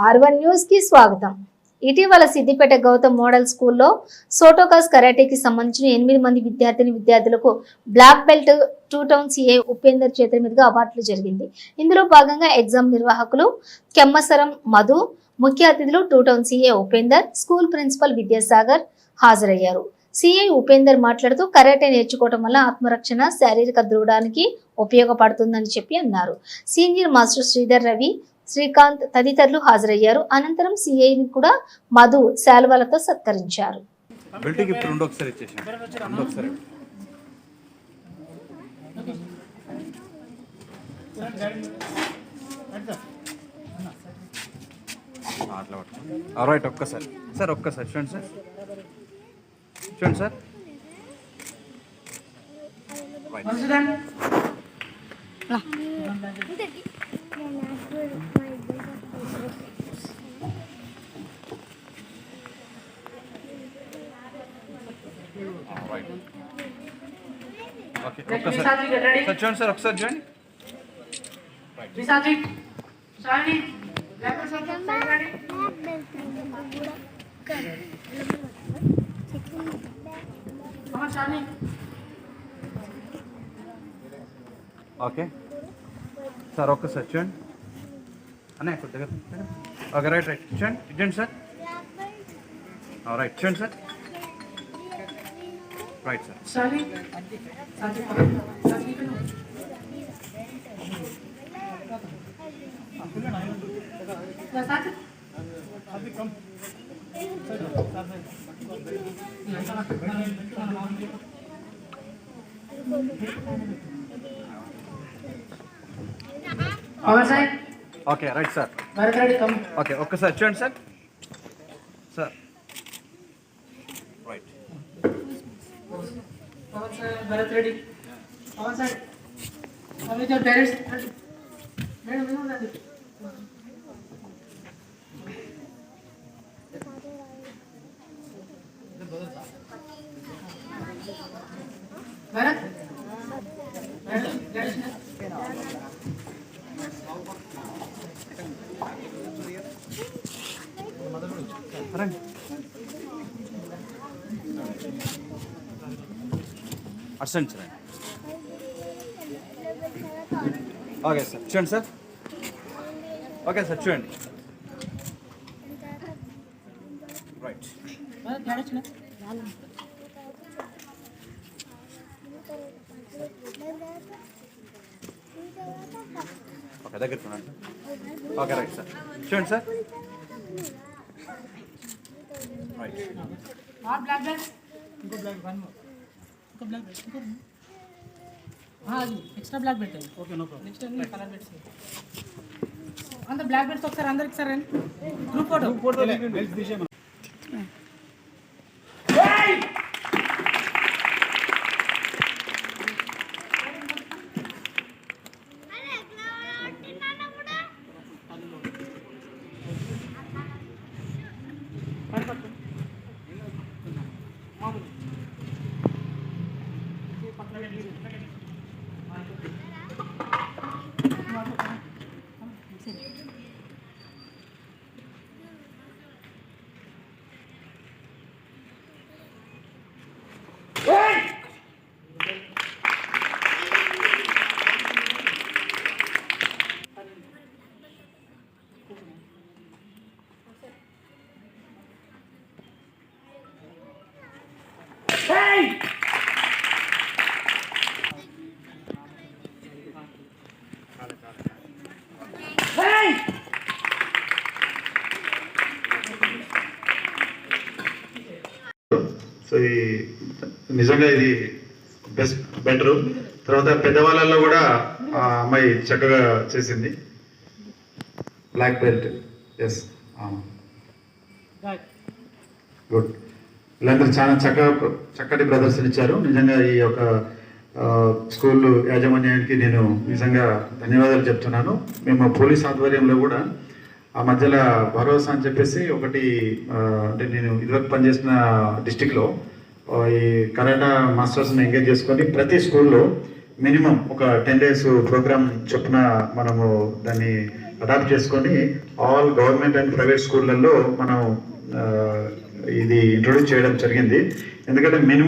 R1 news కి స్వాగతం. ఇటీవల సిద్దిపేట గౌతమ్ మోడల్ స్కూల్లో సోటోకాస్ కరాటేకి సంబంధించిన 8 మంది విద్యార్థులకు black belt 2 town CI Upender చేతుల మీదుగా అవార్డులు జరిగింది. ఇందులో భాగంగా ఎగ్జామ్ నిర్వాహకులు కెమ్మసరం మధు, ముఖ్య అతిథులు 2 town CI Upender, school principal Vidyasagar హాజరయ్యారు. సిఐ ఉపేందర్ మాట్లాడుతూ కరాటే నేర్చుకోవడం వల్ల ఆత్మరక్షణ, శారీరక దృఢానికి ఉపయోగపడుతుందని చెప్పి అన్నారు. సీనియర్ మాస్టర్ శ్రీధర్ రవి, శ్రీకాంత్ తదితరులు హాజరయ్యారు. అనంతరం సిఐని కూడా మధు శాలువలతో సత్కరించారు. ఓకే సార్ ఒక్కసారి చూడండి అనే కొద్దిగా ఓకే రైట్ చూడండి ఇదండి సార్ రైట్ చూడండి sir right sir okay right sir okay ఒక్కసారి చూడండి sir sir right Bharat Reddy parents Bharat urgent sir okay sir చూడండి సార్ ఓకే సార్ చూడండి రైట్ ఓకే దగ్గర చూడండి ఓకే రైట్ సార్ చూడండి సార్ రైట్ బ్లాక్ బెల్ట్ ఇంకో బ్లాక్ వన్ మోర్ ఇంకో బ్లాక్ బెల్ట్ ఇంకో extra black belt okay no problem next అన్ని colour belts అంత బ్లాక్ బెల్ట్స్ ఒకసారి అందరికి sir group photo belts తీసేయమను so నిజంగా ఇది బెస్ట్ బెటరు. తర్వాత పెద్దవాళ్ళల్లో కూడా ఆ అమ్మాయి చక్కగా చేసింది. Black belt yes good. వీళ్ళందరూ చాలా చక్కటి ప్రదర్శన ఇచ్చారు. నిజంగా ఈ యొక్క స్కూల్ యాజమాన్యానికి నేను నిజంగా ధన్యవాదాలు చెప్తున్నాను. మేము పోలీస్ ఆధ్వర్యంలో కూడా ఆ మధ్యలో భరోసా అని చెప్పేసి ఒకటి అంటే నేను ఇదివరకు పనిచేసిన డిస్టిక్లో ఈ కరాటా మాస్టర్స్ని ఎంగేజ్ చేసుకొని ప్రతి స్కూల్లో మినిమం ఒక 10 days ప్రోగ్రామ్ చొప్పున మనము దాన్ని అడాప్ట్ చేసుకొని ఆల్ గవర్నమెంట్ అండ్ ప్రైవేట్ స్కూళ్ళల్లో మనం ఇది ఇంట్రొడ్యూస్ చేయడం జరిగింది. ఎందుకంటే మినిమం